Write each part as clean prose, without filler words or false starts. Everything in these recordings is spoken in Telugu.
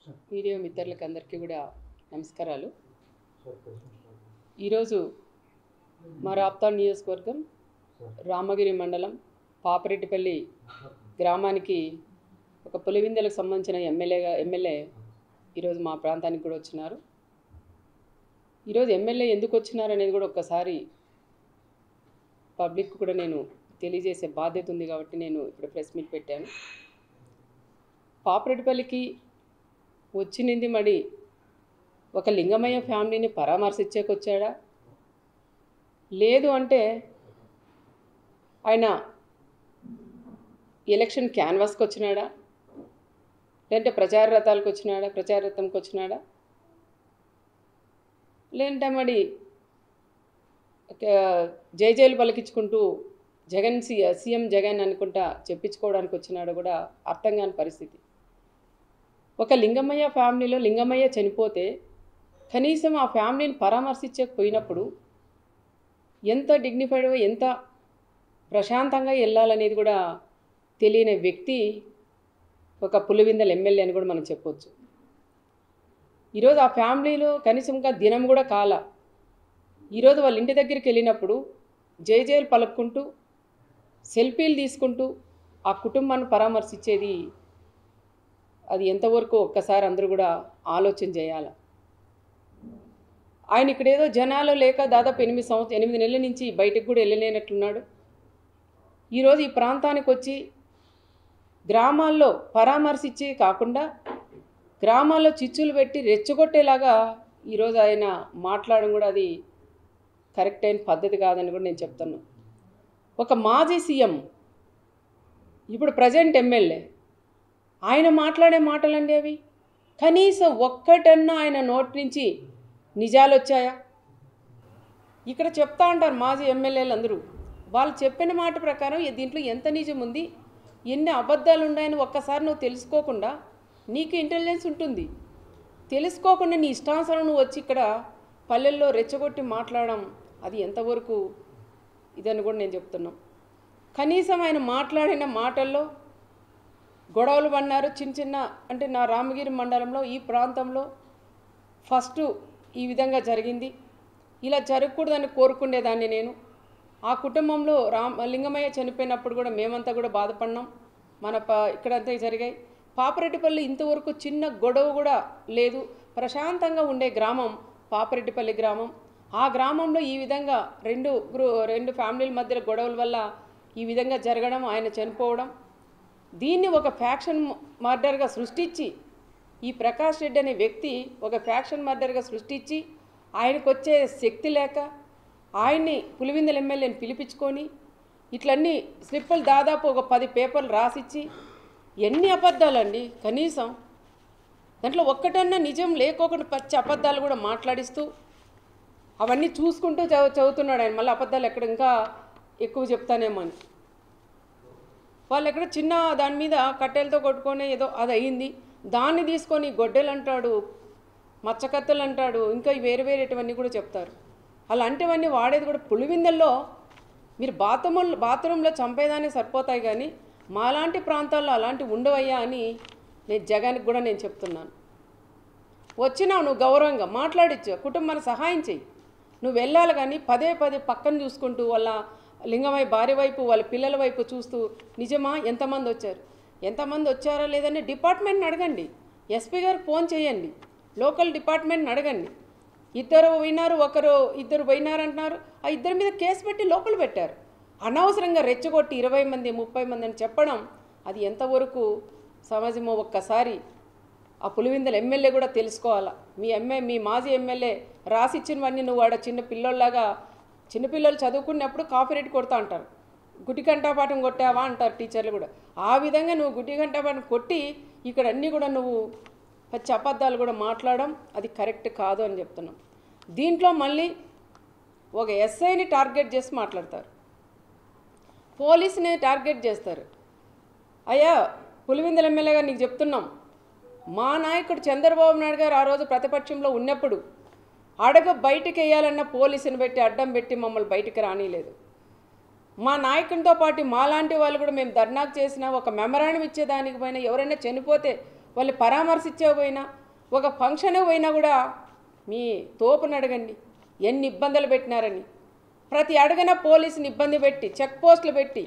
మీడియా మిత్రులకు అందరికీ కూడా నమస్కారాలు. ఈరోజు మా రాప్తాడు నియోజకవర్గం రామగిరి మండలం పాపరెడ్డిపల్లి గ్రామానికి ఒక పులివిందలకు సంబంధించిన ఎమ్మెల్యే ఈరోజు మా ప్రాంతానికి కూడా వచ్చినారు. ఈరోజు ఎమ్మెల్యే ఎందుకు వచ్చినారు అనేది కూడా ఒక్కసారి పబ్లిక్ కూడా నేను తెలియజేసే బాధ్యత ఉంది కాబట్టి నేను ఇప్పుడు ప్రెస్ మీట్ పెట్టాను. పాపరెడ్డిపల్లికి వచ్చింది మరి ఒక లింగమయ్య ఫ్యామిలీని పరామర్శించేకొచ్చాడా, లేదు అంటే ఆయన ఎలక్షన్ క్యాన్వాస్కి వచ్చినాడా, లేదంటే ప్రచార రథంకి వచ్చినాడా, లేదంటే మరి జైలు పలికించుకుంటూ సీఎం జగన్ అనుకుంటా చెప్పించుకోవడానికి వచ్చినాడు కూడా అర్థం కాని పరిస్థితి. ఒక లింగమయ్య ఫ్యామిలీలో లింగమయ్య చనిపోతే కనీసం ఆ ఫ్యామిలీని పరామర్శించకపోయినప్పుడు ఎంత డిగ్నిఫైడ్గా ఎంత ప్రశాంతంగా వెళ్ళాలనేది కూడా తెలియని వ్యక్తి ఒక పులివిందల ఎమ్మెల్యే అని కూడా మనం చెప్పొచ్చు. ఈరోజు ఆ ఫ్యామిలీలో కనీసంగా దినం కూడా కాల. ఈరోజు వాళ్ళ ఇంటి దగ్గరికి వెళ్ళినప్పుడు జైలు పలుకుంటూ సెల్ఫీలు తీసుకుంటూ ఆ కుటుంబాన్ని పరామర్శించేది అది ఎంతవరకు ఒక్కసారి అందరూ కూడా ఆలోచన చేయాలి. ఆయన ఇక్కడ ఏదో జనాలు లేక దాదాపు 8 నెలల నుంచి బయటకు కూడా వెళ్ళలేనట్లున్నాడు. ఈరోజు ఈ ప్రాంతానికి వచ్చి గ్రామాల్లో పరామర్శించి కాకుండా గ్రామాల్లో చిచ్చులు పెట్టి రెచ్చగొట్టేలాగా ఈరోజు ఆయన మాట్లాడడం కూడా అది కరెక్ట్ అయిన పద్ధతి కాదని కూడా నేను చెప్తాను. ఒక మాజీ సీఎం ఇప్పుడు ప్రజెంట్ ఎమ్మెల్యే ఆయన మాట్లాడే మాటలండి అవి. కనీసం ఒక్కటన్నా ఆయన నోటి నుంచి నిజాలు వచ్చాయా? ఇక్కడ చెప్తా ఉంటారు మాజీ ఎమ్మెల్యేలు అందరూ, వాళ్ళు చెప్పిన మాట ప్రకారం దీంట్లో ఎంత నిజం ఉంది, ఎన్ని అబద్ధాలు ఉన్నాయని ఒక్కసారి నువ్వు తెలుసుకోకుండా, నీకు ఇంటెలిజెన్స్ ఉంటుంది, తెలుసుకోకుండా నీ ఇష్టానుసారం నువ్వు వచ్చి ఇక్కడ పల్లెల్లో రెచ్చగొట్టి మాట్లాడడం అది ఎంతవరకు ఇదని కూడా నేను చెప్తున్నాను. కనీసం ఆయన మాట్లాడిన మాటల్లో గొడవలు పడినారు చిన్న అంటే నా రామగిరి మండలంలో ఈ ప్రాంతంలో ఫస్ట్ ఈ విధంగా జరిగింది. ఇలా జరగకూడదని కోరుకునేదాన్ని నేను. ఆ కుటుంబంలో లింగమయ్య చనిపోయినప్పుడు కూడా మేమంతా కూడా బాధపడినాం. ఇక్కడంతా జరిగాయి. పాపరెడ్డిపల్లి ఇంతవరకు చిన్న గొడవ కూడా లేదు, ప్రశాంతంగా ఉండే గ్రామం పాపరెడ్డిపల్లి గ్రామం. ఆ గ్రామంలో ఈ విధంగా రెండు ఫ్యామిలీల మధ్య గొడవల వల్ల ఈ విధంగా జరగడం, ఆయన చనిపోవడం, దీన్ని ఒక ఫ్యాక్షన్ మర్డర్గా సృష్టించి ఈ ప్రకాష్ రెడ్డి అనే వ్యక్తి ఒక ఫ్యాక్షన్ మర్డర్గా సృష్టించి ఆయనకు వచ్చే శక్తి లేక ఆయన్ని పులివిందల ఎమ్మెల్యేని పిలిపించుకొని ఇట్లన్నీ స్లిప్పులు దాదాపు ఒక 10 పేపర్లు రాసిచ్చి ఎన్ని అబద్ధాలండి. కనీసం దాంట్లో ఒక్కటన్నా నిజం లేకోకుండా పచ్చి అబద్ధాలు కూడా మాట్లాడిస్తూ అవన్నీ చూసుకుంటూ చదువుతున్నాడు ఆయన. మళ్ళీ అబద్ధాలు ఎక్కడ ఇంకా ఎక్కువ చెప్తానేమో అని. వాళ్ళు ఎక్కడ చిన్న దాని మీద కట్టెలతో కొట్టుకొని ఏదో అది అయ్యింది, దాన్ని తీసుకొని గొడ్డెలు అంటాడు, మచ్చకత్తెలు అంటాడు, ఇంకా వేరేటివన్నీ కూడా చెప్తారు. అలాంటివన్నీ వాడేది కూడా పులివిందల్లో. మీరు బాత్రూంలో చంపేదాన్ని సరిపోతాయి కానీ మాలాంటి ప్రాంతాల్లో అలాంటివి ఉండవయ్యా అని నేను జగన్కి కూడా నేను చెప్తున్నాను. వచ్చినావు నువ్వు గౌరవంగా మాట్లాడించు, కుటుంబాన్ని సహాయం చెయ్యి. నువ్వు వెళ్ళాలి కానీ పదే పక్కన చూసుకుంటూ వాళ్ళ లింగమయ్య భార్య వైపు వాళ్ళ పిల్లల వైపు చూస్తూ నిజమా ఎంతమంది వచ్చారా లేదని డిపార్ట్మెంట్ని అడగండి, ఎస్పీ గారికి ఫోన్ చేయండి, లోకల్ డిపార్ట్మెంట్ని అడగండి. ఇద్దరు పోయినారు అంటున్నారు, ఆ ఇద్దరి మీద కేసు పెట్టి లోపల పెట్టారు. అనవసరంగా రెచ్చగొట్టి 20 మంది 30 మంది అని చెప్పడం అది ఎంతవరకు సమాజమో ఒక్కసారి ఆ పులివిందల ఎమ్మెల్యే కూడా తెలుసుకోవాలా. మీ మాజీ ఎమ్మెల్యే రాసిచ్చినవన్నీ నువ్వు ఆడ చిన్నపిల్లలు చదువుకున్నప్పుడు కాఫీ రేట్ కొడతా అంటారు, గుడ్డి కంఠపాఠం కొట్టావా అంటారు టీచర్లు కూడా. ఆ విధంగా నువ్వు గుడ్డి కంఠపాఠం కొట్టి ఇక్కడ అన్నీ కూడా నువ్వు పచ్చి అబద్ధాలు కూడా మాట్లాడడం అది కరెక్ట్ కాదు అని చెప్తున్నాం. దీంట్లో మళ్ళీ ఒక ఎస్ఐని టార్గెట్ చేసి మాట్లాడతారు, పోలీసుని టార్గెట్ చేస్తారు. అయ్యా పులివిందల ఎమ్మెల్యేగా నీకు చెప్తున్నాం, మా నాయకుడు చంద్రబాబు నాయుడు గారు ఆ రోజు ప్రతిపక్షంలో ఉన్నప్పుడు బయటికి వేయాలన్న పోలీసుని పెట్టి అడ్డం పెట్టి మమ్మల్ని బయటికి రానిలేదు. మా నాయకునితో పాటు మాలాంటి వాళ్ళు కూడా మేము ధర్నాకు చేసిన ఒక మెమరాండం ఇచ్చేదానికి పైన ఎవరైనా చనిపోతే వాళ్ళు పరామర్శించే పోయినా ఒక ఫంక్షన్ పోయినా కూడా మీ తోపుని అడగండి ఎన్ని ఇబ్బందులు పెట్టినారని. ప్రతి అడుగున పోలీసుని ఇబ్బంది పెట్టి చెక్ పోస్టులు పెట్టి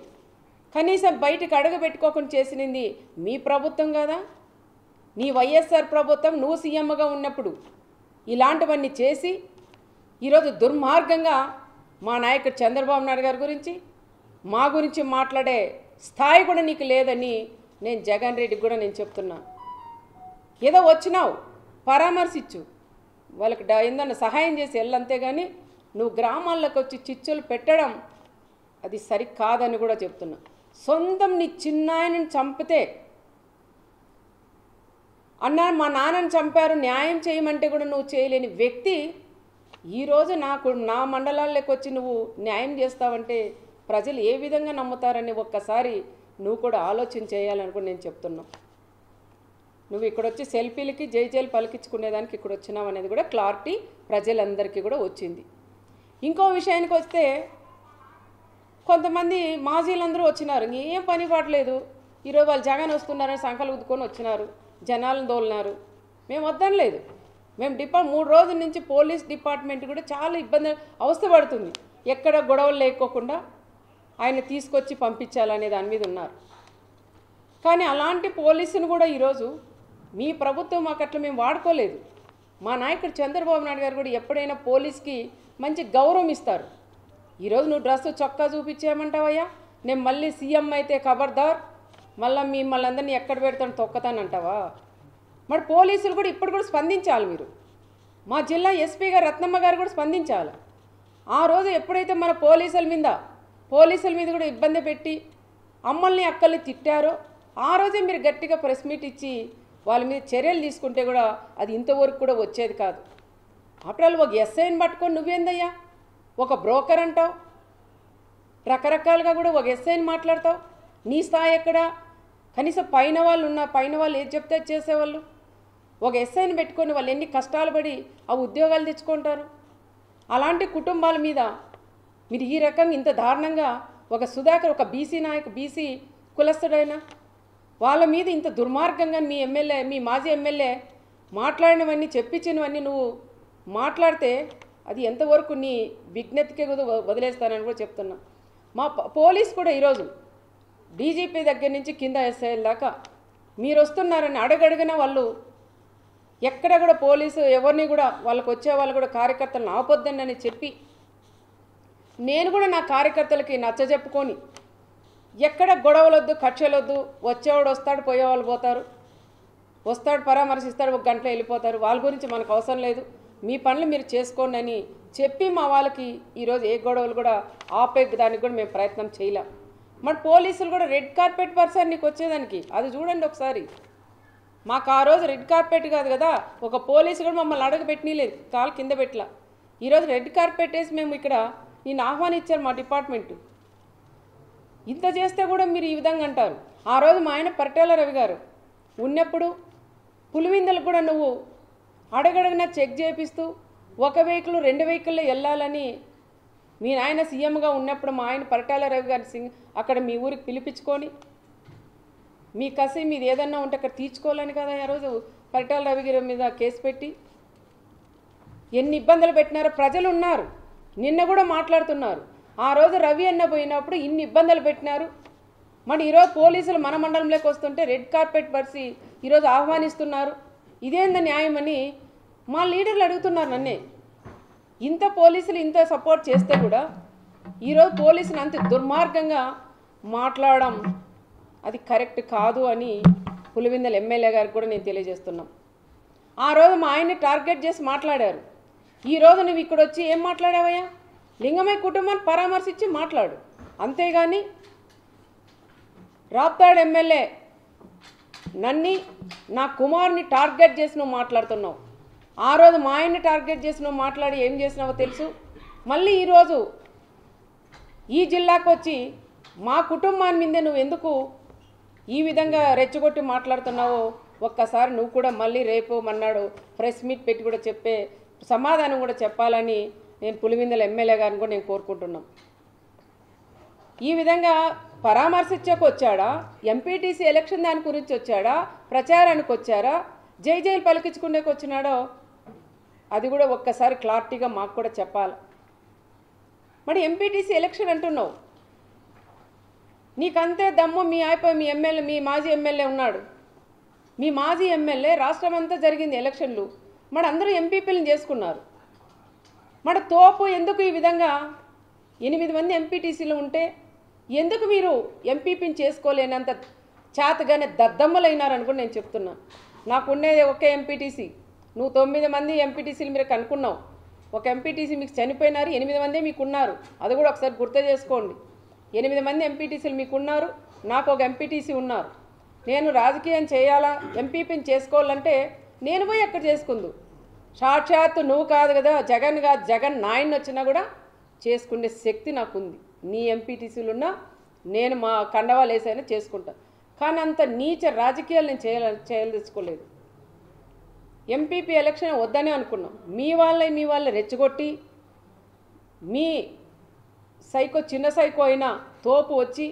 కనీసం బయటికి అడుగు పెట్టుకోకుండా చేసినది మీ ప్రభుత్వం కదా. నీ వైఎస్ఆర్ ప్రభుత్వం నువ్వు సీఎంగా ఉన్నప్పుడు ఇలాంటివన్నీ చేసి ఈరోజు దుర్మార్గంగా మా నాయకుడు చంద్రబాబు నాయుడు గారి గురించి మా గురించి మాట్లాడే స్థాయి కూడా నీకు లేదని నేను జగన్ రెడ్డికి కూడా నేను చెప్తున్నా. ఏదో వచ్చినావు పరామర్శించు, వాళ్ళకి ఏందన్నా సహాయం చేసి వెళ్ళంతే కానీ నువ్వు గ్రామాల్లోకి వచ్చి చిచ్చులు పెట్టడం అది సరికాదని కూడా చెప్తున్నా. సొంతం నీ చిన్నాయనని చంపితే అన్నా మా నాన్నని చంపారు న్యాయం చేయమంటే కూడా నువ్వు చేయలేని వ్యక్తి ఈరోజు నా మండలాల్లోకి వచ్చి నువ్వు న్యాయం చేస్తావంటే ప్రజలు ఏ విధంగా నమ్ముతారని ఒక్కసారి నువ్వు కూడా ఆలోచన చేయాలని కూడా నేను చెప్తున్నా. నువ్వు ఇక్కడ వచ్చి సెల్ఫీలకి జైలు పలికించుకునేదానికి ఇక్కడ వచ్చినావు అనేది కూడా క్లారిటీ ప్రజలందరికీ కూడా వచ్చింది. ఇంకో విషయానికి వస్తే కొంతమంది మాజీలందరూ వచ్చినారు, ఏం పని పాటలేదు, ఈరోజు వాళ్ళు జగన్ వస్తున్నారని సంకలు ఉద్దుకొని వచ్చినారు, జనాలను దోలినారు. మేము వద్దనలేదు. మేము 3 రోజుల నుంచి పోలీస్ డిపార్ట్మెంట్ కూడా చాలా ఇబ్బంది అవస్థపడుతుంది. ఎక్కడ గొడవలు లేకోకుండా ఆయన తీసుకొచ్చి పంపించాలనే దాని మీద ఉన్నారు. కానీ అలాంటి పోలీసును కూడా ఈరోజు మీ ప్రభుత్వం మాకు అట్లా మేము వాడుకోలేదు. మా నాయకుడు చంద్రబాబు నాయుడు గారు కూడా ఎప్పుడైనా పోలీస్కి మంచి గౌరవం ఇస్తారు. ఈరోజు నువ్వు డ్రెస్సు చొక్కా చూపించేయమంటావయ్యా, నేను మళ్ళీ సీఎం అయితే ఖబర్దార్ మళ్ళీ మిమ్మల్ని అందరినీ ఎక్కడ పెడతాను తొక్కతానంటావా? మరి పోలీసులు కూడా ఇప్పుడు కూడా స్పందించాలి. మీరు మా జిల్లా ఎస్పీ గారు రత్నమ్మ గారు కూడా స్పందించాలి. ఆ రోజు ఎప్పుడైతే మన పోలీసుల మీద కూడా ఇబ్బంది పెట్టి అమ్మల్ని అక్కల్ని తిట్టారో ఆ రోజే మీరు గట్టిగా ప్రెస్ మీట్ ఇచ్చి వాళ్ళ మీద చర్యలు తీసుకుంటే కూడా అది ఇంతవరకు కూడా వచ్చేది కాదు. ఆఫ్టర్ ఒక ఎస్ఐని పట్టుకొని నువ్వేందయ్యా ఒక బ్రోకర్ అంటావు, రకరకాలుగా కూడా ఒక ఎస్ఐని మాట్లాడతావు. నీ స్థాయి ఎక్కడా? కనీసం పైన వాళ్ళు ఏది చెప్తే చేసేవాళ్ళు. ఒక ఎస్ఐని పెట్టుకొని వాళ్ళు ఎన్ని కష్టాలు పడి ఆ ఉద్యోగాలు తెచ్చుకుంటారు. అలాంటి కుటుంబాల మీద మీరు ఈ రకంగా ఇంత దారుణంగా ఒక సుధాకర్ ఒక బీసీ కులస్తుడైనా వాళ్ళ మీద ఇంత దుర్మార్గంగా మీ మాజీ ఎమ్మెల్యే మాట్లాడినవన్నీ చెప్పించినవన్నీ నువ్వు మాట్లాడితే అది ఎంతవరకు నీ విజ్ఞతకే వదిలేస్తానని కూడా చెప్తున్నా. మా పోలీస్ కూడా ఈరోజు డీజీపీ దగ్గర నుంచి కింద ఎస్ఐల దాకా మీరు వస్తున్నారని అడగడిగిన వాళ్ళు ఎక్కడ కూడా పోలీసు ఎవరిని కూడా వాళ్ళకు వచ్చే వాళ్ళు కూడా కార్యకర్తలను ఆపొద్దని చెప్పి నేను కూడా నా కార్యకర్తలకి నచ్చజెప్పుకొని ఎక్కడ గొడవలొద్దు కక్షలొద్దు, వచ్చేవాడు వస్తాడు పోయేవాళ్ళు పోతారు, వస్తాడు పరామర్శిస్తాడు 1 గంటలో వెళ్ళిపోతారు, వాళ్ళ గురించి మనకు అవసరం లేదు, మీ పనులు మీరు చేసుకోండి అని చెప్పి మా వాళ్ళకి ఈరోజు ఏ గొడవలు కూడా ఆపే దానికి కూడా మేము ప్రయత్నం చేయలేం. మరి పోలీసులు కూడా రెడ్ కార్పెట్ పర్సన్ నీకు వచ్చేదానికి అది చూడండి ఒకసారి. మాకు ఆ రోజు రెడ్ కార్పెట్ కాదు కదా, ఒక పోలీసు కూడా మమ్మల్ని అడుగు పెట్టనీలేదు, కాలు కింద పెట్టలా. ఈరోజు రెడ్ కార్పెట్ వేసి మేము ఇక్కడ నేను ఆహ్వానించారు మా డిపార్ట్మెంటు. ఇంత చేస్తే కూడా మీరు ఈ విధంగా అంటారు. ఆ రోజు మా ఆయన పరిటాల రవి గారు ఉన్నప్పుడు పులివిందలకు కూడా నువ్వు అడగడగినా చెక్ చేపిస్తూ 1 వెహికల్ 2 వెహికల్లో వెళ్ళాలని మీ ఆయన సీఎంగా ఉన్నప్పుడు మా ఆయన పరిటాల రవి గారి అక్కడ మీ ఊరికి పిలిపించుకొని మీ కసి మీది ఏదన్నా ఉంటే అక్కడ తీర్చుకోవాలని కదా ఆ రోజు పరిటాల రవి గారి మీద కేసు పెట్టి ఎన్ని ఇబ్బందులు పెట్టినారో ప్రజలు ఉన్నారు. నిన్న కూడా మాట్లాడుతున్నారు. ఆ రోజు రవి అన్న పోయినప్పుడు ఇన్ని ఇబ్బందులు పెట్టినారు. మరి ఈరోజు పోలీసులు మన మండలంలోకి వస్తుంటే రెడ్ కార్పెట్ పరిచి ఈరోజు ఆహ్వానిస్తున్నారు. ఇదేంద న్యాయమని మా లీడర్లు అడుగుతున్నారు నన్నే. ఇంత పోలీసులు ఇంత సపోర్ట్ చేస్తే కూడా ఈరోజు పోలీసులు అంత దుర్మార్గంగా మాట్లాడడం అది కరెక్ట్ కాదు అని పులివెందుల ఎమ్మెల్యే గారికి కూడా నేను తెలియజేస్తున్నాం. ఆ రోజు మా ఆయన్ని టార్గెట్ చేసి మాట్లాడారు. ఈరోజు నువ్వు ఇక్కడ వచ్చి ఏం మాట్లాడావయ్యా? లింగమయ్య కుటుంబాన్ని పరామర్శించి మాట్లాడు, అంతేగాని రాప్తాడు ఎమ్మెల్యే నన్ని నా కుమారుని టార్గెట్ చేసి నువ్వు మాట్లాడుతున్నావు. ఆ రోజు మా ఆయన్ని టార్గెట్ చేసి నువ్వు మాట్లాడి ఏం చేసినావో తెలుసు. మళ్ళీ ఈరోజు ఈ జిల్లాకు వచ్చి మా కుటుంబాన్ని మీదే నువ్వు ఎందుకు ఈ విధంగా రెచ్చగొట్టి మాట్లాడుతున్నావో ఒక్కసారి నువ్వు కూడా మళ్ళీ రేపు మన్నాడు ప్రెస్ మీట్ పెట్టి కూడా చెప్పే సమాధానం కూడా చెప్పాలని నేను పులివెందుల ఎమ్మెల్యే గారిని కూడా నేను కోరుకుంటున్నాం. ఈ విధంగా పరామర్శించకు వచ్చాడా, ఎంపీటీసీ ఎలక్షన్ దాని గురించి వచ్చాడా, ప్రచారానికి వచ్చారా, జై జైలు పలికించుకునేకి వచ్చినాడో అది కూడా ఒక్కసారి క్లారిటీగా మాకు కూడా చెప్పాలి. మరి ఎంపీటీసీ ఎలక్షన్ అంటున్నావు, నీకంతే దమ్ము మీ మీ ఎమ్మెల్యే, మీ మాజీ ఎమ్మెల్యే ఉన్నాడు, మీ మాజీ ఎమ్మెల్యే రాష్ట్రం అంతా జరిగింది ఎలక్షన్లు, మరి అందరూ ఎంపీపీలను చేసుకున్నారు. మరి తోపు ఎందుకు ఈ విధంగా 8 మంది ఎంపీటీసీలు ఉంటే ఎందుకు మీరు ఎంపీపీని చేసుకోలేనంత చేతగానే దద్దమ్మలైనారని కూడా నేను చెప్తున్నాను. నాకు ఉండేది ఒకే ఎంపీటీసీ, నువ్వు 9 మంది ఎంపీటీసీలు మీరు కనుక్కున్నావు, ఒక ఎంపీటీసీ మీకు చనిపోయినారు, 8 మందే మీకు ఉన్నారు. అది కూడా ఒకసారి గుర్తు చేసుకోండి. 8 మంది ఎంపీటీసీలు మీకు ఉన్నారు, నాకు ఒక ఎంపీటీసీ ఉన్నారు. నేను రాజకీయం చేయాలా, ఎంపీపీని చేసుకోవాలంటే నేను పోయి ఎక్కడ చేసుకుందు, సాక్షాత్తు నువ్వు కాదు కదా, జగన్ కాదు, జగన్ నాయన్ని వచ్చినా కూడా చేసుకునే శక్తి నాకుంది. నీ ఎంపీటీసీలు ఉన్నా నేను మా కండవాలు వేసైనా చేసుకుంటా. కానీ అంత నీచ రాజకీయాలు నేను చేయదలుచుకోలేదు. ఎంపీపీ ఎలక్షన్ వద్దనే అనుకున్నాం. మీ వాళ్ళే రెచ్చగొట్టి మీ సైకో చిన్న సైకో అయినా తోపు వచ్చి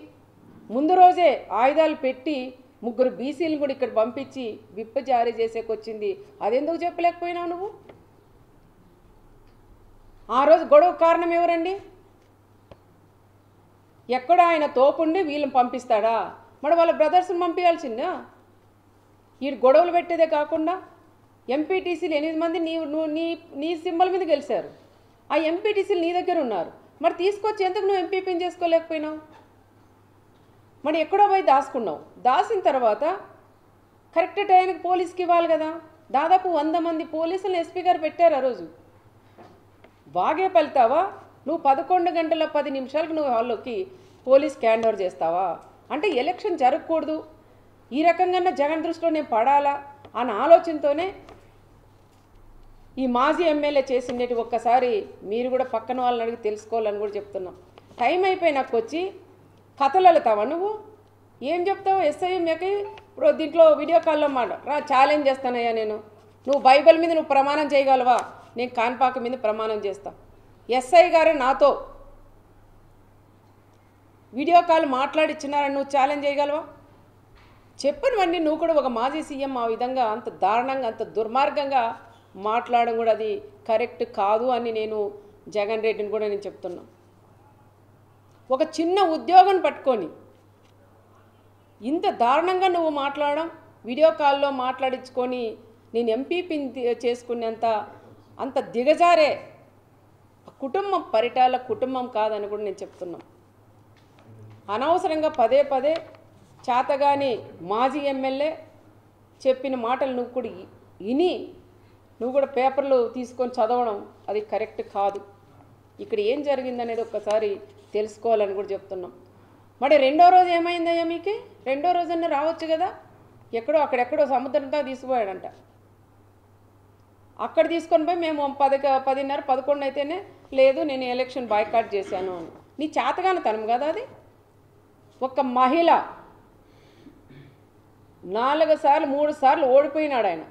ముందు రోజే ఆయుధాలు పెట్టి 3 బీసీలను కూడా ఇక్కడ పంపించి విప్ జారీ చేసేకొచ్చింది. అదెందుకు చెప్పలేకపోయినావు నువ్వు? ఆ రోజు గొడవ కారణం ఎవరండి? ఎక్కడ ఆయన తోపుండి వీళ్ళని పంపిస్తాడా? మరి వాళ్ళ బ్రదర్స్ని పంపించాల్సిందా? ఈ గొడవలు పెట్టేదే కాకుండా ఎంపీటీసీలు 8 మంది నీ సింబల్ మీద గెలిచారు. ఆ ఎంపీటీసీలు నీ దగ్గర ఉన్నారు. మరి తీసుకొచ్చి ఎందుకు నువ్వు ఎంపీపీని చేసుకోలేకపోయినావు? మరి ఎక్కడో పోయి దాచుకున్నావు. దాచిన తర్వాత కరెక్ట్ టైంకి పోలీస్కి ఇవ్వాలి కదా. దాదాపు 100 మంది పోలీసులను ఎస్పీ గారు పెట్టారు ఆ రోజు. బాగే పలుతావా నువ్వు? 11 గంటల 10 నిమిషాలకు నువ్వు హాల్లోకి పోలీస్కి హ్యాండ్ ఓవర్ చేస్తావా? అంటే ఎలక్షన్ జరగకూడదు, ఈ రకంగా జగన్ దృష్టిలో నేను పడాలా అన్న ఆలోచనతోనే ఈ మాజీ ఎమ్మెల్యే చేసిండేటి ఒక్కసారి మీరు కూడా పక్కన వాళ్ళని అడిగి తెలుసుకోవాలని కూడా చెప్తున్నాం. టైం అయిపోయినాక వచ్చి కథలు వెళ్తావా నువ్వు? ఏం చెప్తావు? ఎస్ఐఎంకి ఇప్పుడు దీంట్లో వీడియో కాల్లో ఛాలెంజ్ చేస్తానయ్యా నేను, నువ్వు బైబిల్ మీద నువ్వు ప్రమాణం చేయగలవా? నేను కాన్పాక మీద ప్రమాణం చేస్తా. ఎస్ఐ గారు నాతో వీడియో కాల్ మాట్లాడిచ్చినారని నువ్వు ఛాలెంజ్ చేయగలవా? చెప్పనివన్నీ నువ్వు కూడా ఒక మాజీ సీఎం ఆ విధంగా అంత దారుణంగా అంత దుర్మార్గంగా మాట్లాడడం కూడా అది కరెక్ట్ కాదు అని నేను జగన్ రెడ్డిని కూడా నేను చెప్తున్నా. ఒక చిన్న ఉద్యోగం పట్టుకొని ఇంత దారుణంగా నువ్వు మాట్లాడడం, వీడియో కాల్లో మాట్లాడించుకొని నేను ఎంపీపీని చేసుకునేంత అంత దిగజారే కుటుంబం, పరిటాల కుటుంబం కాదని కూడా నేను చెప్తున్నా. అనవసరంగా పదే పదే చేతగాని మాజీ ఎమ్మెల్యే చెప్పిన మాటలు నువ్వు కూడా విని నువ్వు కూడా పేపర్లు తీసుకొని చదవడం అది కరెక్ట్ కాదు. ఇక్కడ ఏం జరిగిందనేది ఒక్కసారి తెలుసుకోవాలని కూడా చెప్తున్నాం. మరి రెండో రోజు ఏమైందయ్యా మీకు? రెండో రోజన్నా రావచ్చు కదా. ఎక్కడో అక్కడెక్కడో సముద్రంతో తీసుకుపోయాడంట. అక్కడ తీసుకొని పోయి మేము 10:30, 11 అయితేనే లేదు నేను ఎలక్షన్ బాయ్కాట్ చేశాను అని. నీ చేతగాని తనం కదా అది. ఒక మహిళ 4 సార్లు 3 సార్లు ఓడిపోయినాడు ఆయన.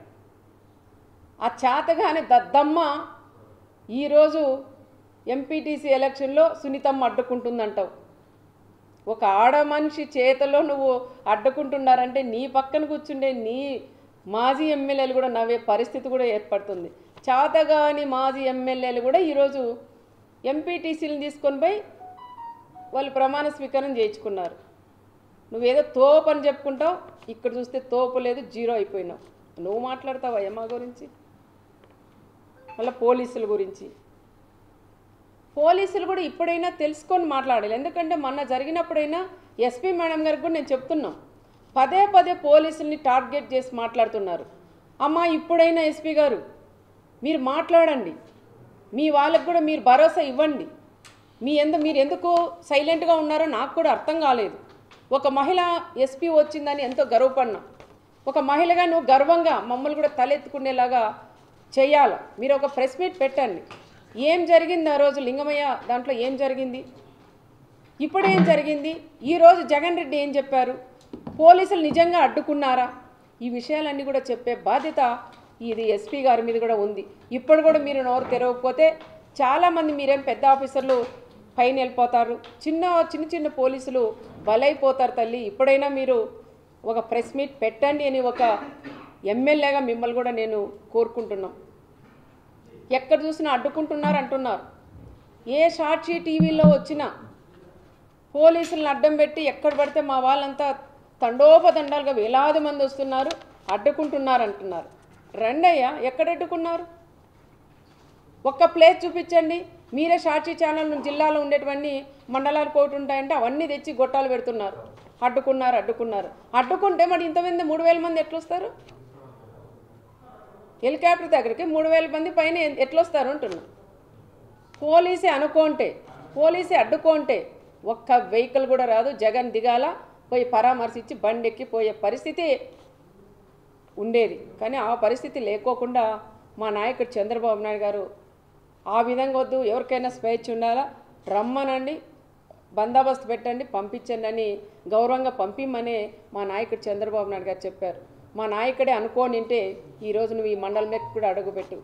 ఆ చేతగాని దద్దమ్మ ఈరోజు ఎంపీటీసీ ఎలక్షన్లో సునీతమ్మ అడ్డుకుంటుందంటావు. ఒక ఆడ మనిషి చేతలో నువ్వు అడ్డుకుంటున్నారంటే నీ పక్కన కూర్చుండే నీ మాజీ ఎమ్మెల్యేలు కూడా నవ్వే పరిస్థితి కూడా ఏర్పడుతుంది. చేతగాని మాజీ ఎమ్మెల్యేలు కూడా ఈరోజు ఎంపీటీసీలను తీసుకొని పోయి వాళ్ళు ప్రమాణ స్వీకారం చేయించుకున్నారు. నువ్వేదో తోపు అని చెప్పుకుంటావు, ఇక్కడ చూస్తే తోపు లేదు, జీరో అయిపోయినావు. నువ్వు మాట్లాడతావా మా గురించి? మళ్ళీ పోలీసుల గురించి. పోలీసులు కూడా ఇప్పుడైనా తెలుసుకొని మాట్లాడాలి. ఎందుకంటే మొన్న జరిగినప్పుడైనా ఎస్పీ మేడం గారికి కూడా నేను చెప్తున్నాం, పదే పదే పోలీసుల్ని టార్గెట్ చేసి మాట్లాడుతున్నారు. అమ్మా ఇప్పుడైనా ఎస్పీ గారు మీరు మాట్లాడండి, మీ వాళ్ళకు కూడా మీరు భరోసా ఇవ్వండి. మీరు ఎందుకు సైలెంట్గా ఉన్నారో నాకు కూడా అర్థం కాలేదు. ఒక మహిళ ఎస్పీ వచ్చిందని ఎంతో గర్వపడినా, ఒక మహిళగా నువ్వు గర్వంగా మమ్మల్ని కూడా తలెత్తుకునేలాగా చేయాలి. మీరు ఒక ప్రెస్ మీట్ పెట్టండి. ఏం జరిగింది ఆ రోజు లింగమయ్య దాంట్లో ఏం జరిగింది, ఇప్పుడు ఏం జరిగింది, ఈరోజు జగన్ రెడ్డి ఏం చెప్పారు, పోలీసులు నిజంగా అడ్డుకున్నారా, ఈ విషయాలన్నీ కూడా చెప్పే బాధ్యత ఇది ఎస్పీ గారి మీద కూడా ఉంది. ఇప్పుడు కూడా మీరు నోరు తెరవకపోతే చాలామంది మీరేం పెద్ద ఆఫీసర్లు పైన వెళ్ళిపోతారు, చిన్న పోలీసులు బలైపోతారు తల్లి. ఇప్పుడైనా మీరు ఒక ప్రెస్ మీట్ పెట్టండి అని ఒక ఎమ్మెల్యేగా మిమ్మల్ని కూడా నేను కోరుకుంటున్నాం. ఎక్కడ చూసినా అడ్డుకుంటున్నారు అంటున్నారు. ఏ సాక్షి టీవీలో వచ్చినా పోలీసులను అడ్డం పెట్టి ఎక్కడ పడితే మా వాళ్ళంతా తండోపతండాలుగా వేలాది మంది వస్తున్నారు, అడ్డుకుంటున్నారు అంటున్నారు. రండయ్యా, ఎక్కడ అడ్డుకున్నారు? ఒక్క ప్లేస్ చూపించండి. మీరే సాక్షి ఛానల్ జిల్లాలో ఉండేటువంటి మండలాలు కోటి ఉంటాయంటే అవన్నీ తెచ్చి గొట్టాలు పెడుతున్నారు. అడ్డుకున్నారు. అడ్డుకుంటే మరి ఇంతమంది 3000 మంది ఎట్లొస్తారు? హెలికాప్టర్ దగ్గరికి 3000 మంది పైన ఎట్లొస్తారు అంటున్నారు. పోలీసే అడ్డుకుంటే ఒక్క వెహికల్ కూడా రాదు. జగన్ దిగాల, పోయి పరామర్శించి బండెక్కి పోయే పరిస్థితి ఉండేది. కానీ ఆ పరిస్థితి లేకోకుండా మా నాయకుడు చంద్రబాబు నాయుడు గారు ఆ విధంగా వద్దు, ఎవరికైనా స్వేచ్ఛ ఉండాలా, రమ్మనండి, బందోబస్తు పెట్టండి, పంపించండి అని గౌరవంగా పంపిమ్మనే మా నాయకుడు చంద్రబాబు నాయుడు గారు చెప్పారు. మా నాయకుడే అనుకోనింటే ఈరోజు నువ్వు ఈ మండలంలోకి కూడా అడుగుపెట్టు.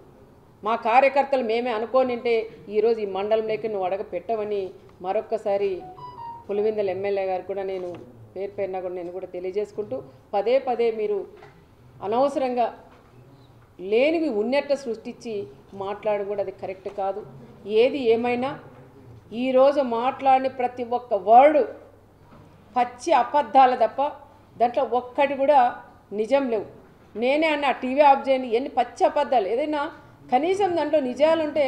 మా కార్యకర్తలు మేమే అనుకోనింటే ఈరోజు ఈ మండలంలోకి నువ్వు అడగ పెట్టవని మరొక్కసారి పులివెందుల ఎమ్మెల్యే గారు కూడా నేను పేరు పేరున కూడా నేను కూడా తెలియజేసుకుంటూ, పదే మీరు అనవసరంగా లేనివి ఉన్నట్టు సృష్టించి మాట్లాడడం కూడా అది కరెక్ట్ కాదు. ఏది ఏమైనా ఈరోజు మాట్లాడిన ప్రతి ఒక్క వర్డు పచ్చి అబద్ధాలు తప్ప దాంట్లో ఒక్కటి కూడా నిజం లేవు. నేనే అన్న టీవీ ఆఫ్ చేయండి, ఎన్ని పచ్చి అబద్ధాలు. ఏదైనా కనీసం దాంట్లో నిజాలుంటే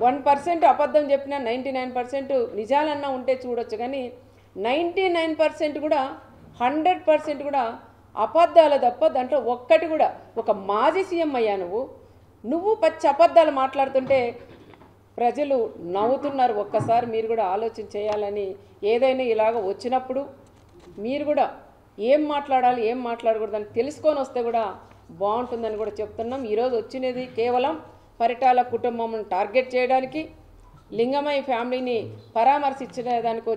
1% అబద్ధం చెప్పినా 99% నిజాలన్నా ఉంటే చూడొచ్చు. కానీ 99% కూడా 100% కూడా అబద్ధాలు తప్ప దాంట్లో ఒక్కటి కూడా. ఒక మాజీ సీఎం అయ్యా నువ్వు పచ్చి అబద్ధాలు మాట్లాడుతుంటే ప్రజలు నవ్వుతున్నారు. ఒక్కసారి మీరు కూడా ఆలోచన చేయాలని, ఏదైనా ఇలాగ వచ్చినప్పుడు మీరు కూడా ఏం మాట్లాడాలి ఏం మాట్లాడకూడదు అని తెలుసుకొని వస్తే కూడా బాగుంటుందని కూడా చెప్తున్నాం. ఈరోజు వచ్చినది కేవలం పరిటాల కుటుంబం టార్గెట్ చేయడానికి, లింగమయ్య ఫ్యామిలీని పరామర్శించడానికి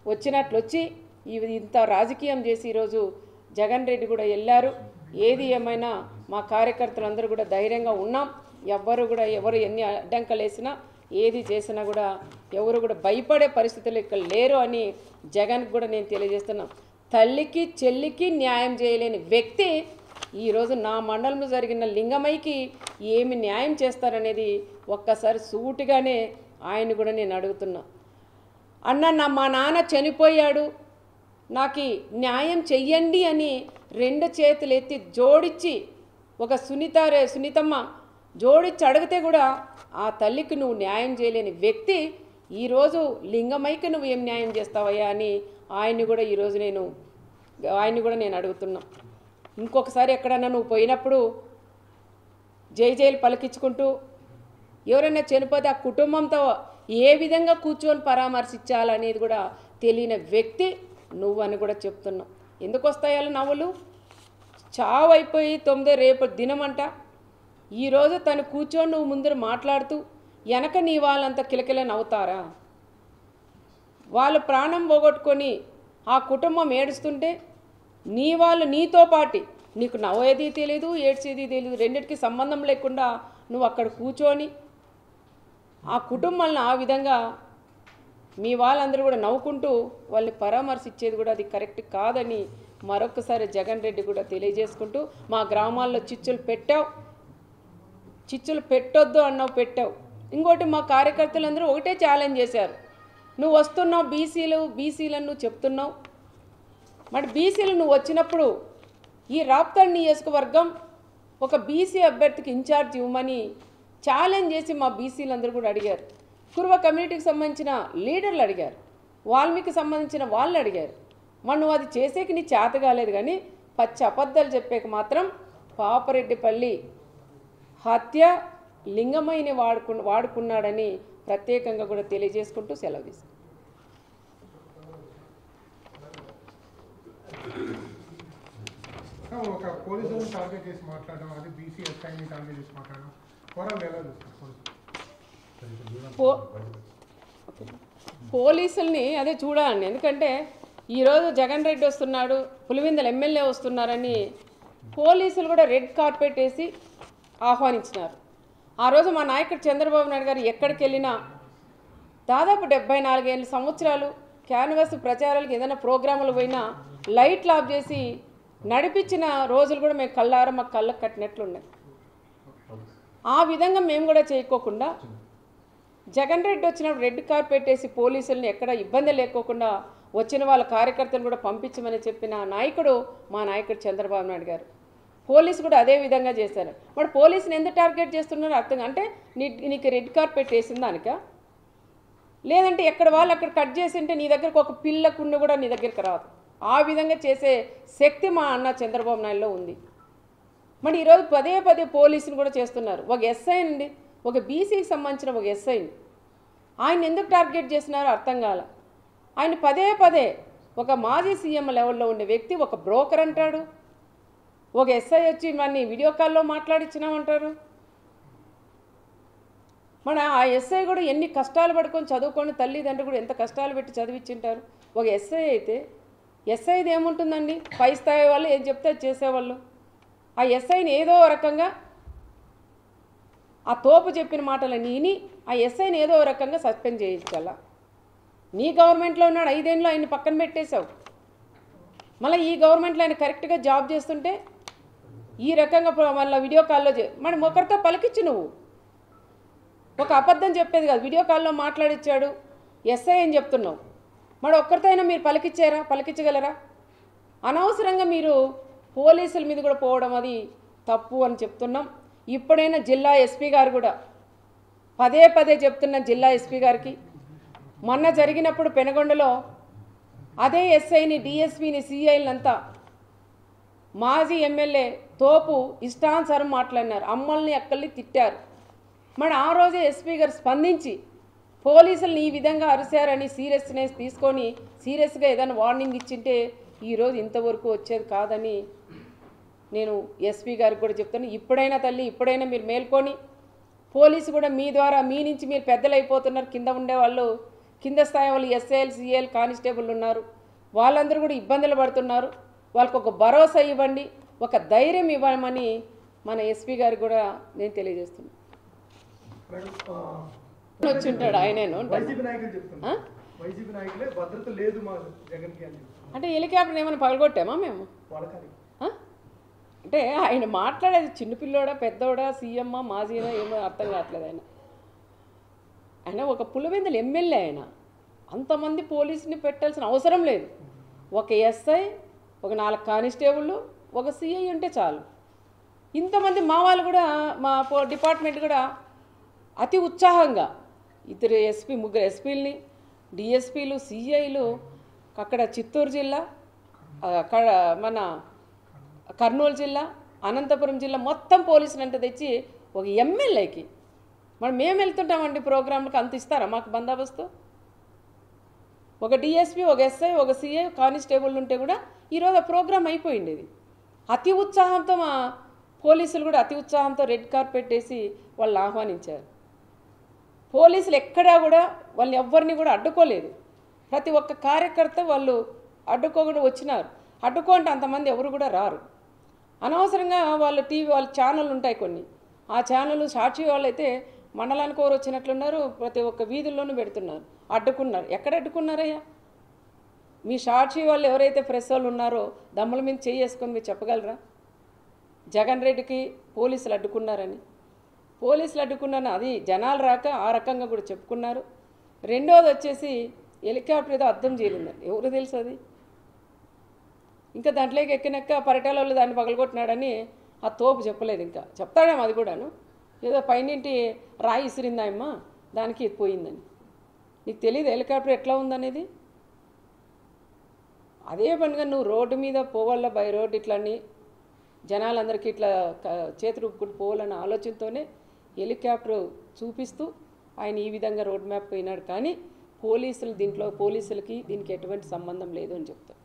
వచ్చినట్లు వచ్చి ఇంత రాజకీయం చేసి ఈరోజు జగన్ రెడ్డి కూడా వెళ్ళారు. ఏది ఏమైనా మా కార్యకర్తలందరూ కూడా ధైర్యంగా ఉన్నాం. ఎవరు ఎన్ని అడ్డంకలు వేసినా ఏది చేసినా కూడా ఎవరు కూడా భయపడే పరిస్థితులు ఇక్కడ లేరు అని జగన్కి కూడా నేను తెలియజేస్తున్నాం. తల్లికి చెల్లికి న్యాయం చేయలేని వ్యక్తి ఈరోజు నా మండలంలో జరిగిన లింగమయ్యకి ఏమి న్యాయం చేస్తారనేది ఒక్కసారి సూటిగానే ఆయన కూడా నేను అడుగుతున్నా. అన్న మా నాన్న చనిపోయాడు, నాకు న్యాయం చెయ్యండి అని 2 చేతులు ఎత్తి జోడించి ఒక సునీతమ్మ జోడించి అడిగితే కూడా ఆ తల్లికి నువ్వు న్యాయం చేయలేని వ్యక్తి ఈరోజు లింగమయ్యకి నువ్వు ఏం న్యాయం చేస్తావయ్యా అని ఆయన్ని కూడా ఈరోజు నేను అడుగుతున్నా. ఇంకొకసారి ఎక్కడన్నా నువ్వు పోయినప్పుడు జైలు పలికించుకుంటూ ఎవరైనా చనిపోతే ఆ కుటుంబంతో ఏ విధంగా కూర్చొని పరామర్శించాలనేది కూడా తెలియని వ్యక్తి నువ్వని కూడా చెప్తున్నావు. ఎందుకు వస్తాయాల నవ్వులు? చావు అయిపోయి 9 రేపు దినమంట. ఈరోజు తను కూర్చొని నువ్వు ముందర మాట్లాడుతూ వెనక నీ వాళ్ళంతా కిలకిల నవ్వుతారా? వాళ్ళు ప్రాణం పోగొట్టుకొని ఆ కుటుంబం ఏడుస్తుంటే నీ వాళ్ళు నీతో పాటి నీకు నవ్వేది తెలియదు, ఏడ్చేది తెలియదు, రెండింటికి సంబంధం లేకుండా నువ్వు అక్కడ కూర్చొని ఆ కుటుంబాలను ఆ విధంగా మీ వాళ్ళందరూ కూడా నవ్వుకుంటూ వాళ్ళని పరామర్శించేది కూడా అది కరెక్ట్ కాదని మరొకసారి జగన్ రెడ్డి కూడా తెలియజేసుకుంటూ, మా గ్రామాల్లో చిచ్చులు పెట్టొద్దు అన్నావు, పెట్టావు. ఇంకోటి మా కార్యకర్తలందరూ ఒకటే ఛాలెంజ్ చేశారు. నువ్వు వస్తున్నావు బీసీలను నువ్వు చెప్తున్నావు, మరి బీసీలు నువ్వు వచ్చినప్పుడు ఈ రాప్తాడు నియోజకవర్గం ఒక బీసీ అభ్యర్థికి ఇన్ఛార్జ్ ఇవ్వమని ఛాలెంజ్ చేసి మా బీసీలందరూ కూడా అడిగారు. కురువ కమ్యూనిటీకి సంబంధించిన లీడర్లు అడిగారు, వాల్మీకి సంబంధించిన వాళ్ళు అడిగారు. మరి నువ్వు అది చేసేకి నీ చేత కాలేదు. కానీ పచ్చి అబద్ధాలు చెప్పేకి మాత్రం పాపరెడ్డిపల్లి హత్య లింగమయ్యని వాడుకున్నాడని ప్రత్యేకంగా కూడా తెలియజేసుకుంటూ సెలవు తీసుకుంటాను. ఒక పోలీసులను టార్గెట్ చేసి మాట్లాడడం, అది బీసీ ఎస్ఐని టార్గెట్ చేసి మాట్లాడడం పోలీసుల్ని అదే చూడాలండి. ఎందుకంటే ఈరోజు జగన్ రెడ్డి వస్తున్నాడు, పులివెందుల ఎమ్మెల్యే వస్తున్నారని పోలీసులు కూడా రెడ్ కార్పెట్ వేసి ఆహ్వానించినారు. ఆ రోజు మా నాయకుడు చంద్రబాబు నాయుడు గారు ఎక్కడికి వెళ్ళినా దాదాపు 74 సంవత్సరాలు క్యాన్వాస్ ప్రచారాలకు ఏదైనా ప్రోగ్రాములు పోయినా లైట్లు ఆఫ్ చేసి నడిపించిన రోజులు కూడా మేము కళ్ళారా మాకు కళ్ళకు కట్టినట్లున్నాయి. ఆ విధంగా మేము కూడా చేయకోకుండా జగన్ రెడ్డి వచ్చినప్పుడు రెడ్ కార్పెట్ వేసి పోలీసుల్ని ఎక్కడ ఇబ్బంది లేకోకుండా వచ్చిన వాళ్ళ కార్యకర్తలు కూడా పంపించమని చెప్పిన నాయకుడు మా నాయకుడు చంద్రబాబు నాయుడు గారు. పోలీసు కూడా అదే విధంగా చేశారు. మరి పోలీసుని ఎందుకు టార్గెట్ చేస్తున్నారో అర్థం అంటే నీకు రెడ్ కార్పెట్ వేసిన దానిక, లేదంటే ఎక్కడ వాళ్ళు అక్కడ కట్ చేసి ఉంటే నీ దగ్గరకు ఒక పిల్లకుండా కూడా నీ దగ్గరికి రాదు. ఆ విధంగా చేసే శక్తి మా అన్న చంద్రబాబు నాయుడులో ఉంది. మరి ఈరోజు పదే పదే పోలీసులు కూడా చేస్తున్నారు. ఒక ఎస్ఐ అండి, ఒక బీసీకి సంబంధించిన ఒక ఎస్ఐని ఆయన ఎందుకు టార్గెట్ చేస్తున్నారో అర్థం కాల. ఆయన పదే పదే ఒక మాజీ సీఎం లెవెల్లో ఉండే వ్యక్తి ఒక బ్రోకర్ అంటాడు, ఒక ఎస్ఐ వచ్చి మన వీడియో కాల్లో మాట్లాడించినామంటారు. మన ఆ ఎస్ఐ కూడా ఎన్ని కష్టాలు పడుకొని చదువుకొని తల్లిదండ్రులు కూడా ఎంత కష్టాలు పెట్టి చదివించుంటారు. ఒక ఎస్ఐ అయితే ఎస్ఐది ఏముంటుందండి, పై స్థాయి వాళ్ళు ఏం చెప్తే చేసేవాళ్ళు. ఆ ఎస్ఐని ఏదో రకంగా ఆ తోపు చెప్పిన మాటలని విని ఆ ఎస్ఐని ఏదో రకంగా సస్పెండ్ చేయించాల. నీ గవర్నమెంట్లో ఉన్నాడు, 5 ఏళ్ళు ఆయన పక్కన పెట్టేశావు. మళ్ళీ ఈ గవర్నమెంట్లో ఆయన కరెక్ట్గా జాబ్ చేస్తుంటే ఈ రకంగా మళ్ళీ వీడియో కాల్లో మరి ఒకరితో పలికిచ్చు. నువ్వు ఒక అబద్ధం చెప్పేది కాదు, వీడియో కాల్లో మాట్లాడిచ్చాడు ఎస్ఐ అని చెప్తున్నావు. మరి ఒక్కరితో అయినా మీరు పలికించగలరా? అనవసరంగా మీరు పోలీసుల మీద కూడా పోవడం అది తప్పు అని చెప్తున్నాం. ఇప్పుడైనా జిల్లా ఎస్పీ గారు కూడా పదే పదే చెప్తున్న జిల్లా ఎస్పీ గారికి, మొన్న జరిగినప్పుడు పెనగొండలో అదే ఎస్ఐని డిఎస్పీని సిఐలంతా మాజీ ఎమ్మెల్యే తోపు ఇష్టానుసారం మాట్లాడినారు, అమ్మల్ని అక్కల్ని తిట్టారు. మరి ఆ రోజే ఎస్పీ గారు స్పందించి పోలీసులను ఈ విధంగా అరిశారని సీరియస్నెస్ తీసుకొని సీరియస్గా ఏదైనా వార్నింగ్ ఇచ్చింటే ఈరోజు ఇంతవరకు వచ్చేది కాదని నేను ఎస్పీ గారికి కూడా చెప్తాను. ఇప్పుడైనా తల్లి, ఇప్పుడైనా మీరు మేల్కొని పోలీసు కూడా మీ ద్వారా మీ నుంచి మీరు పెద్దలు అయిపోతున్నారు. కింద ఉండేవాళ్ళు, కింద స్థాయి వాళ్ళు ఎస్ఐఎల్ సిఐఎల్ కానిస్టేబుల్ ఉన్నారు, వాళ్ళందరూ కూడా ఇబ్బందులు పడుతున్నారు. వాళ్ళకు ఒక భరోసా ఇవ్వండి, ఒక ధైర్యం ఇవ్వమని మన ఎస్పీ గారికి కూడా నేను తెలియజేస్తున్నాను. వచ్చి ఉంటాడు ఆయనేను అంటే హెలికాప్టర్ ఏమైనా పగలగొట్టామా మేము? అంటే ఆయన మాట్లాడేది చిన్నపిల్లోడా పెద్దోడా సీఎమ్మా మాజీనా ఏమో అర్థం కావట్లేదు. ఆయన ఒక పులివెందుల ఎమ్మెల్యే, ఆయన అంతమంది పోలీసుని పెట్టాల్సిన అవసరం లేదు. ఒక ఎస్ఐ, ఒక 4 కానిస్టేబుళ్ళు, ఒక సిఐ ఉంటే చాలు. ఇంతమంది మా వాళ్ళు కూడా మా డిపార్ట్మెంట్ కూడా అతి ఉత్సాహంగా 3 ఎస్పీలని డిఎస్పీలు సిఐలు అక్కడ చిత్తూరు జిల్లా, అక్కడ మన కర్నూలు జిల్లా, అనంతపురం జిల్లా మొత్తం పోలీసులు అంటే తెచ్చి ఒక ఎమ్మెల్యేకి మరి మేము వెళ్తుంటామండి ప్రోగ్రాంలకు, అంత ఇస్తారా మాకు బందోబస్తు? ఒక డిఎస్పీ, ఒక ఎస్ఐ, ఒక సిఐ కానిస్టేబుల్ ఉంటే కూడా ఈరోజు ఆ ప్రోగ్రాం అయిపోయింది. ఇది అతి ఉత్సాహంతో మా పోలీసులు కూడా అతి ఉత్సాహంతో రెడ్ కార్పెట్ వేసి వాళ్ళు ఆహ్వానించారు. పోలీసులు ఎక్కడా కూడా వాళ్ళని ఎవ్వరిని కూడా అడ్డుకోలేదు. ప్రతి ఒక్క కార్యకర్త వాళ్ళు అడ్డుకోకుండా వచ్చినారు. అడ్డుకుంటే అంతమంది ఎవరు కూడా రారు. అనవసరంగా వాళ్ళు టీవీ వాళ్ళ ఛానళ్ళు ఉంటాయి కొన్ని, ఆ ఛానళ్ళు సాక్షి వాళ్ళు అయితే మండలానికి ఎవరు వచ్చినట్లున్నారు, ప్రతి ఒక్క వీధుల్లోనూ పెడుతున్నారు. అడ్డుకున్నారు. ఎక్కడ అడ్డుకున్నారయ్యా? మీ సాక్షి వాళ్ళు ఎవరైతే ప్రెస్ వాళ్ళు ఉన్నారో దమ్ముల మీద చేసుకొని మీరు చెప్పగలరా జగన్ రెడ్డికి పోలీసులు అడ్డుకున్నారని? పోలీసులు అడ్డుకున్నారని అది జనాలు రాక ఆ రకంగా కూడా చెప్పుకున్నారు. రెండోది వచ్చేసి హెలికాప్టర్ ఏదో అర్థం చేయలేదండి, ఎవరు తెలుసు అది? ఇంకా దాంట్లోకి ఎక్కినాక పరిటాల వాళ్ళు దాన్ని పగలగొట్టినాడని ఆ తోపు చెప్పలేదు. ఇంకా చెప్తాడేమో అది కూడాను, ఏదో పైనింటి రాయి ఇసిరిందాయమ్మా దానికి పోయిందని. నీకు తెలియదు హెలికాప్టర్ ఎట్లా ఉందనేది? అదే పనిగా నువ్వు రోడ్డు మీద పోవాల, బై రోడ్ ఇట్లని జనాలందరికీ ఇట్లా చేతులు ఊపుకుంటూ పోవాలన్న ఆలోచనతోనే హెలికాప్టర్ చూపిస్తూ ఆయన ఈ విధంగా రోడ్ మ్యాప్ పోయినాడు. కానీ పోలీసులు దీంట్లో పోలీసులకి దీనికి ఎటువంటి సంబంధం లేదు అని చెప్తారు.